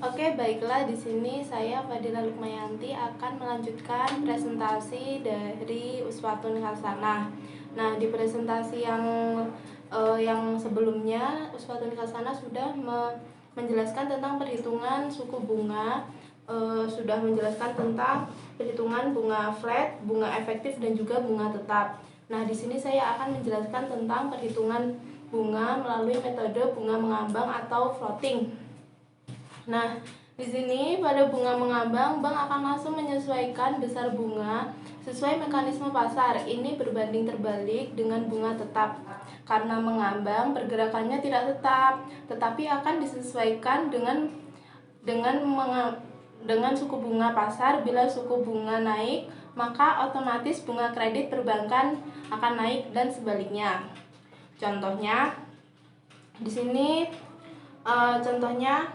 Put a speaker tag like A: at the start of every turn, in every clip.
A: Oke, baiklah, di sini saya Fadila Lukmayanti akan melanjutkan presentasi dari Uswatun Hasanah. Nah, di presentasi yang sebelumnya Uswatun Hasanah sudah menjelaskan tentang perhitungan suku bunga, sudah menjelaskan tentang perhitungan bunga flat, bunga efektif dan juga bunga tetap. Nah, di sini saya akan menjelaskan tentang perhitungan bunga melalui metode bunga mengambang atau floating. Nah, di sini pada bunga mengambang, bank akan langsung menyesuaikan besar bunga sesuai mekanisme pasar. Ini berbanding terbalik dengan bunga tetap. Karena mengambang, pergerakannya tidak tetap, tetapi akan disesuaikan dengan suku bunga pasar. Bila suku bunga naik, maka otomatis bunga kredit perbankan akan naik dan sebaliknya. Contohnya, di sini contohnya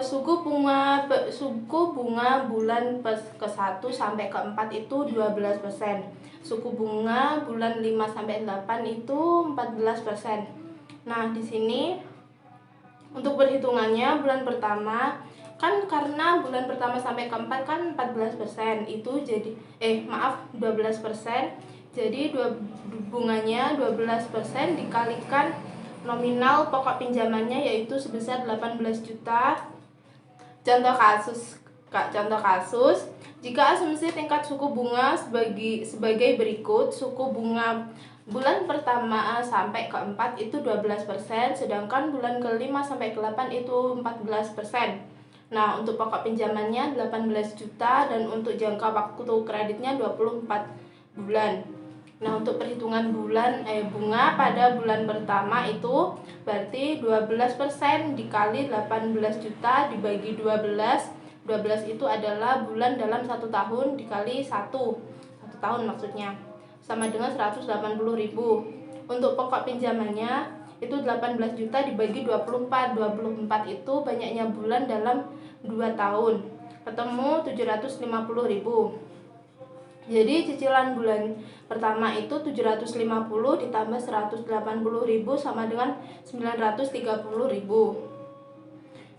A: suku bunga bulan ke-1 sampai ke-4 itu 12%. Suku bunga bulan 5 sampai 8 itu 14%. Nah, di sini untuk perhitungannya bulan pertama kan, karena bulan pertama sampai ke-4 kan 14%, itu jadi 12%. Jadi bunganya 12% dikalikan nominal pokok pinjamannya, yaitu sebesar 18 juta. Contoh kasus, jika asumsi tingkat suku bunga sebagai berikut. Suku bunga bulan pertama sampai ke-4 itu 12%, sedangkan bulan ke-5 sampai ke-8 itu 14%. Nah, untuk pokok pinjamannya 18 juta dan untuk jangka waktu kreditnya 24 bulan. Nah, untuk perhitungan bunga pada bulan pertama itu berarti 12% dikali 18 juta dibagi 12. 12 itu adalah bulan dalam 1 tahun dikali 1 tahun maksudnya, sama dengan 180.000. Untuk pokok pinjamannya itu 18 juta dibagi 24. 24 itu banyaknya bulan dalam 2 tahun, ketemu 750.000. Jadi cicilan bulan pertama itu 750 ditambah 180.000 sama dengan 930.000.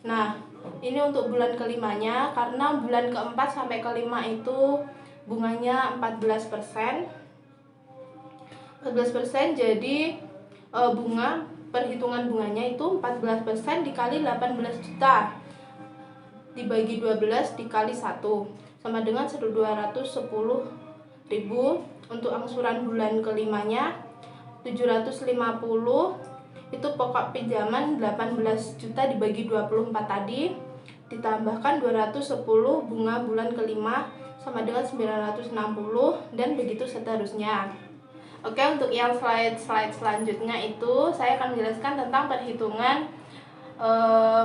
A: Nah, ini untuk bulan kelimanya, karena bulan keempat sampai kelima itu bunganya 14%. 14%, jadi perhitungan bunganya itu 14% dikali 18 juta dibagi 12 dikali 1 sama dengan 210.000. Untuk angsuran bulan kelimanya 750, itu pokok pinjaman 18 juta dibagi 24 tadi, ditambahkan 210 bunga bulan kelima sama dengan 960, dan begitu seterusnya. Oke, untuk yang slide selanjutnya itu saya akan menjelaskan tentang perhitungan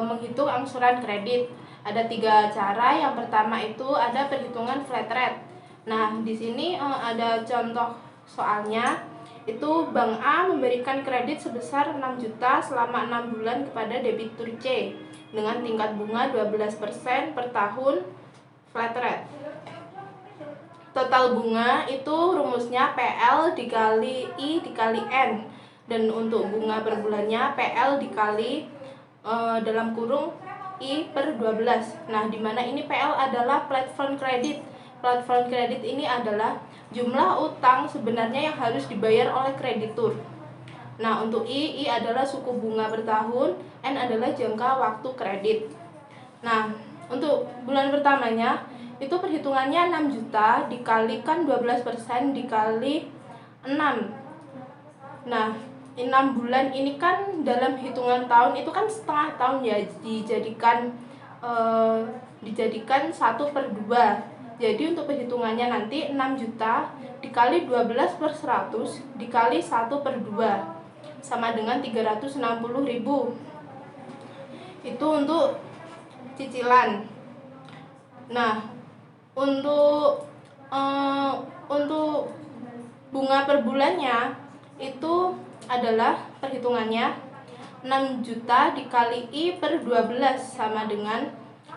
A: menghitung angsuran kredit. Ada 3 cara. Yang pertama itu ada perhitungan flat rate. Nah, di sini ada contoh soalnya. Itu Bank A memberikan kredit sebesar 6 juta selama 6 bulan kepada debitur C dengan tingkat bunga 12% per tahun flat rate. Total bunga itu rumusnya PL dikali I dikali N, dan untuk bunga per bulannya PL dikali dalam kurung I per 12. Nah, dimana ini PL adalah platform kredit. Platform kredit ini adalah jumlah utang sebenarnya yang harus dibayar oleh kreditur. Nah, untuk I adalah suku bunga per tahun, N adalah jangka waktu kredit. Nah, untuk bulan pertamanya itu perhitungannya 6 juta dikalikan 12% dikali 6. Nah, 6 bulan ini kan dalam hitungan tahun itu kan setengah tahun ya, dijadikan 1/2. Jadi untuk perhitungannya nanti 6 juta dikali 12 per 100 dikali 1/2 sama dengan 360.000. Itu untuk cicilan. Nah, untuk bunga per bulannya itu adalah perhitungannya 6 juta dikali I per 12 sama dengan,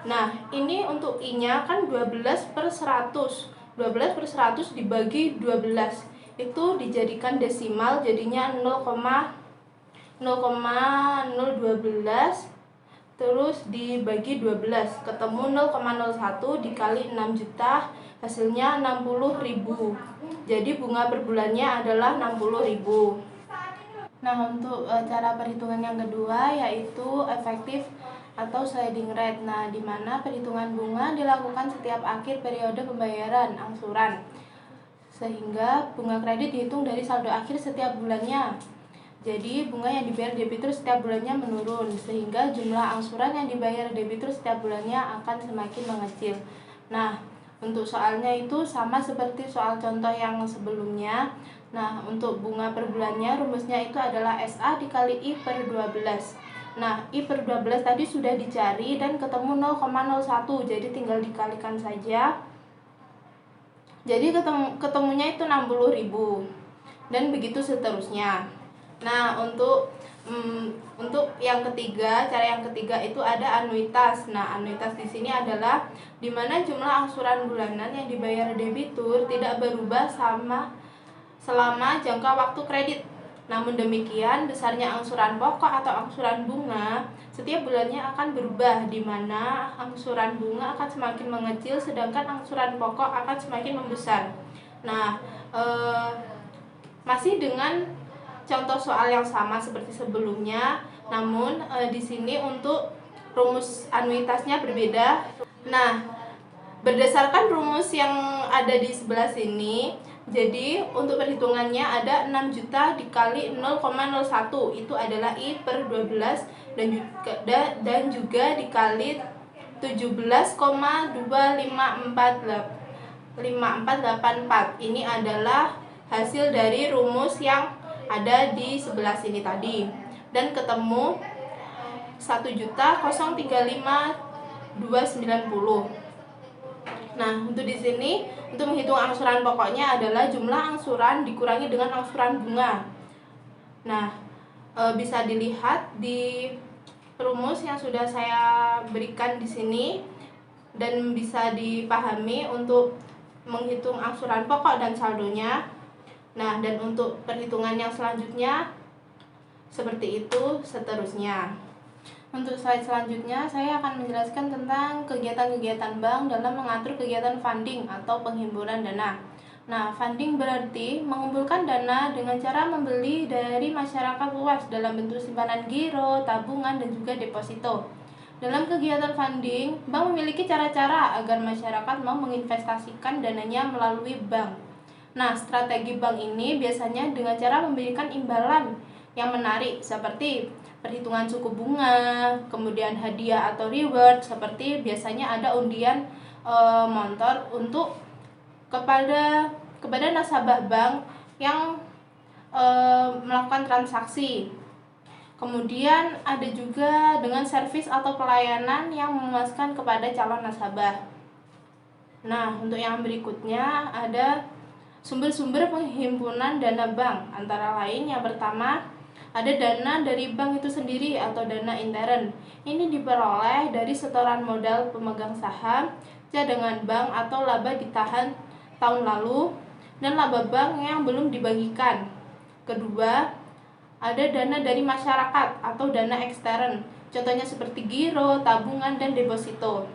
A: nah ini untuk I nya kan 12 per 100. 12 per 100 dibagi 12 itu dijadikan desimal, jadinya 0,12. 0,012 terus dibagi 12 ketemu 0,01 dikali 6 juta, hasilnya 60.000. Jadi bunga per bulannya adalah 60.000. Nah, untuk cara perhitungan yang kedua yaitu efektif atau sliding rate. Nah, di mana perhitungan bunga dilakukan setiap akhir periode pembayaran angsuran, sehingga bunga kredit dihitung dari saldo akhir setiap bulannya. Jadi bunga yang dibayar debitur setiap bulannya menurun, sehingga jumlah angsuran yang dibayar debitur setiap bulannya akan semakin mengecil. Nah, untuk soalnya itu sama seperti soal contoh yang sebelumnya. Nah, untuk bunga per bulannya rumusnya itu adalah SA dikali I per 12. Nah, I per 12 tadi sudah dicari dan ketemu 0,01, jadi tinggal dikalikan saja. Jadi ketemunya itu 60.000. Dan begitu seterusnya. Nah, untuk yang ketiga, cara yang ketiga itu ada anuitas. Nah, anuitas di sini adalah di mana jumlah angsuran bulanan yang dibayar debitur tidak berubah selama jangka waktu kredit. Namun demikian, besarnya angsuran pokok atau angsuran bunga setiap bulannya akan berubah, di mana angsuran bunga akan semakin mengecil sedangkan angsuran pokok akan semakin membesar. Nah, masih dengan contoh soal yang sama seperti sebelumnya, namun di sini untuk rumus anuitasnya berbeda. Nah, berdasarkan rumus yang ada di sebelah sini, jadi untuk perhitungannya ada 6 juta dikali 0,01, itu adalah I per 12 dan juga dikali 17,25484. Ini adalah hasil dari rumus yang ada di sebelah sini tadi, dan ketemu 1.035.290. Nah, untuk di sini untuk menghitung angsuran pokoknya adalah jumlah angsuran dikurangi dengan angsuran bunga. Nah, bisa dilihat di rumus yang sudah saya berikan di sini dan bisa dipahami untuk menghitung angsuran pokok dan saldonya. Nah, dan untuk perhitungan yang selanjutnya seperti itu seterusnya. Untuk slide selanjutnya saya akan menjelaskan tentang kegiatan-kegiatan bank dalam mengatur kegiatan funding atau penghimpunan dana. Nah, funding berarti mengumpulkan dana dengan cara membeli dari masyarakat luas dalam bentuk simpanan giro, tabungan, dan juga deposito. Dalam kegiatan funding, bank memiliki cara-cara agar masyarakat mau menginvestasikan dananya melalui bank. Nah, strategi bank ini biasanya dengan cara memberikan imbalan yang menarik seperti perhitungan suku bunga, kemudian hadiah atau reward, seperti biasanya ada undian motor untuk kepada nasabah bank yang melakukan transaksi. Kemudian ada juga dengan servis atau pelayanan yang memuaskan kepada calon nasabah. Nah, untuk yang berikutnya ada sumber-sumber penghimpunan dana bank, antara lain yang pertama ada dana dari bank itu sendiri atau dana intern. Ini diperoleh dari setoran modal pemegang saham, cadangan bank atau laba ditahan tahun lalu, dan laba bank yang belum dibagikan. Kedua, ada dana dari masyarakat atau dana ekstern, contohnya seperti giro, tabungan, dan deposito.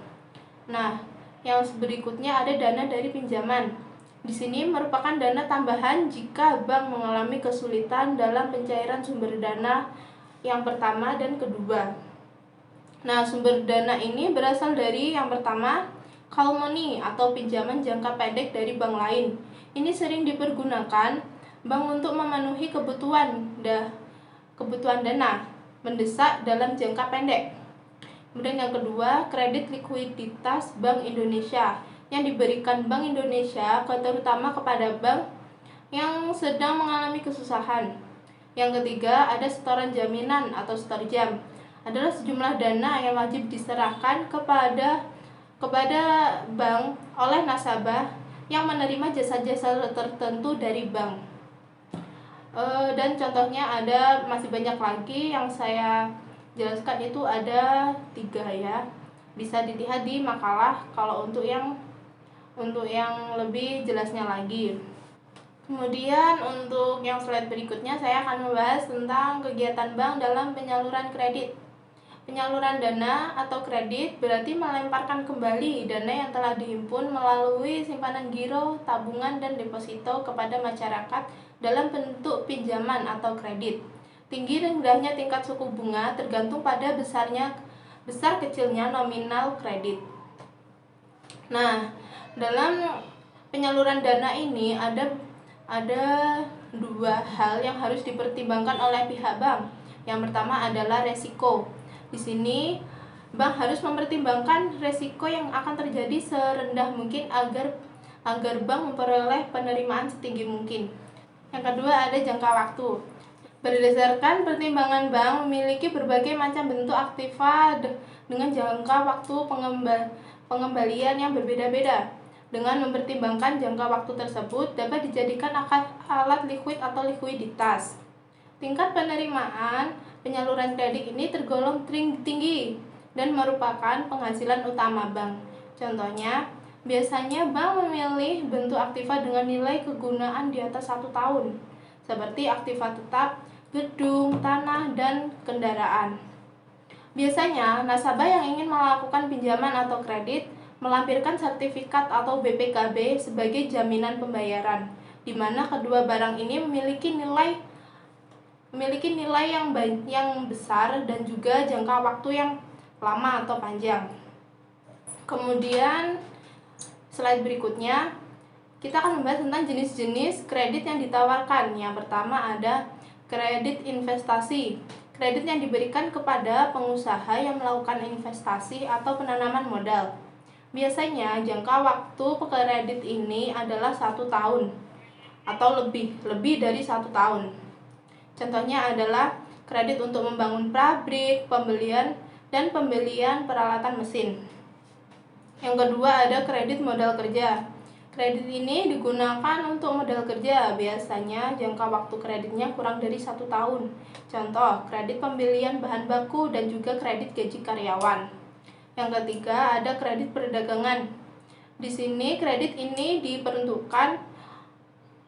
A: Nah, yang berikutnya ada dana dari pinjaman. Di sini merupakan dana tambahan jika bank mengalami kesulitan dalam pencairan sumber dana yang pertama dan kedua. Nah, sumber dana ini berasal dari yang pertama, call money atau pinjaman jangka pendek dari bank lain. Ini sering dipergunakan bank untuk memenuhi kebutuhan dana mendesak dalam jangka pendek. Kemudian yang kedua, kredit likuiditas Bank Indonesia yang diberikan Bank Indonesia terutama kepada bank yang sedang mengalami kesusahan. Yang ketiga, ada setoran jaminan atau setorjam. Adalah sejumlah dana yang wajib diserahkan kepada bank oleh nasabah yang menerima jasa-jasa tertentu dari bank. Dan contohnya ada masih banyak lagi yang saya jelaskan, itu ada 3 ya. Bisa dilihat di makalah kalau untuk yang lebih jelasnya lagi. Kemudian untuk yang slide berikutnya saya akan membahas tentang kegiatan bank dalam penyaluran kredit. Penyaluran dana atau kredit berarti melemparkan kembali dana yang telah dihimpun melalui simpanan giro, tabungan, dan deposito kepada masyarakat dalam bentuk pinjaman atau kredit. Tinggi rendahnya tingkat suku bunga tergantung pada besar kecilnya nominal kredit. Nah, dalam penyaluran dana ini ada dua hal yang harus dipertimbangkan oleh pihak bank. Yang pertama adalah resiko. Di sini bank harus mempertimbangkan resiko yang akan terjadi serendah mungkin agar bank memperoleh penerimaan setinggi mungkin. Yang kedua ada jangka waktu. Berdasarkan pertimbangan bank memiliki berbagai macam bentuk aktiva dengan jangka waktu pengembalian yang berbeda-beda. Dengan mempertimbangkan jangka waktu tersebut dapat dijadikan alat likuid atau likuiditas. Tingkat penerimaan penyaluran kredit ini tergolong tinggi dan merupakan penghasilan utama bank. Contohnya, biasanya bank memilih bentuk aktiva dengan nilai kegunaan di atas 1 tahun, seperti aktiva tetap, gedung, tanah, dan kendaraan. Biasanya, nasabah yang ingin melakukan pinjaman atau kredit melampirkan sertifikat atau BPKB sebagai jaminan pembayaran, di mana kedua barang ini memiliki nilai yang besar dan juga jangka waktu yang lama atau panjang. Kemudian slide berikutnya kita akan membahas tentang jenis-jenis kredit yang ditawarkan. Yang pertama ada kredit investasi. Kredit yang diberikan kepada pengusaha yang melakukan investasi atau penanaman modal. Biasanya jangka waktu kredit ini adalah 1 tahun atau lebih dari 1 tahun. Contohnya adalah kredit untuk membangun pabrik, pembelian peralatan mesin. Yang kedua ada kredit modal kerja. Kredit ini digunakan untuk modal kerja. Biasanya jangka waktu kreditnya kurang dari 1 tahun. Contoh, kredit pembelian bahan baku dan juga kredit gaji karyawan. Yang ketiga ada kredit perdagangan. Di sini kredit ini diperuntukkan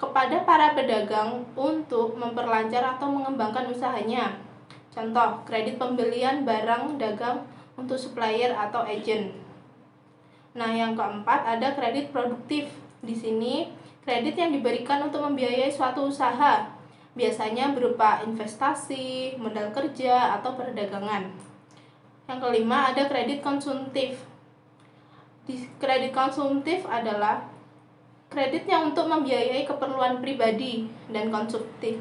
A: kepada para pedagang untuk memperlancar atau mengembangkan usahanya. Contoh, kredit pembelian barang dagang untuk supplier atau agent. Nah, yang keempat ada kredit produktif. Di sini kredit yang diberikan untuk membiayai suatu usaha, biasanya berupa investasi, modal kerja, atau perdagangan. Yang kelima ada kredit konsumtif. Kredit konsumtif adalah kredit yang untuk membiayai keperluan pribadi dan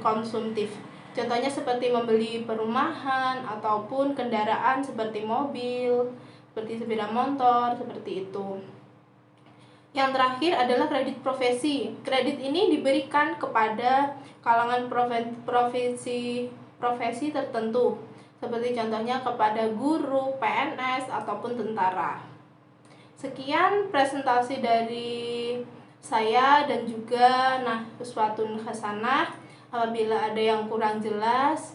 A: konsumtif. Contohnya seperti membeli perumahan ataupun kendaraan seperti mobil, seperti sepeda motor, seperti itu. Yang terakhir adalah kredit profesi. Kredit ini diberikan kepada kalangan profesi tertentu, seperti contohnya kepada guru, PNS, ataupun tentara. Sekian presentasi dari saya dan juga Uswatun Hasanah. Apabila ada yang kurang jelas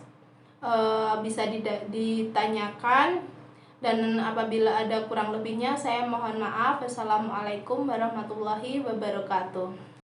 A: bisa ditanyakan, dan apabila ada kurang lebihnya saya mohon maaf. Wassalamualaikum warahmatullahi wabarakatuh.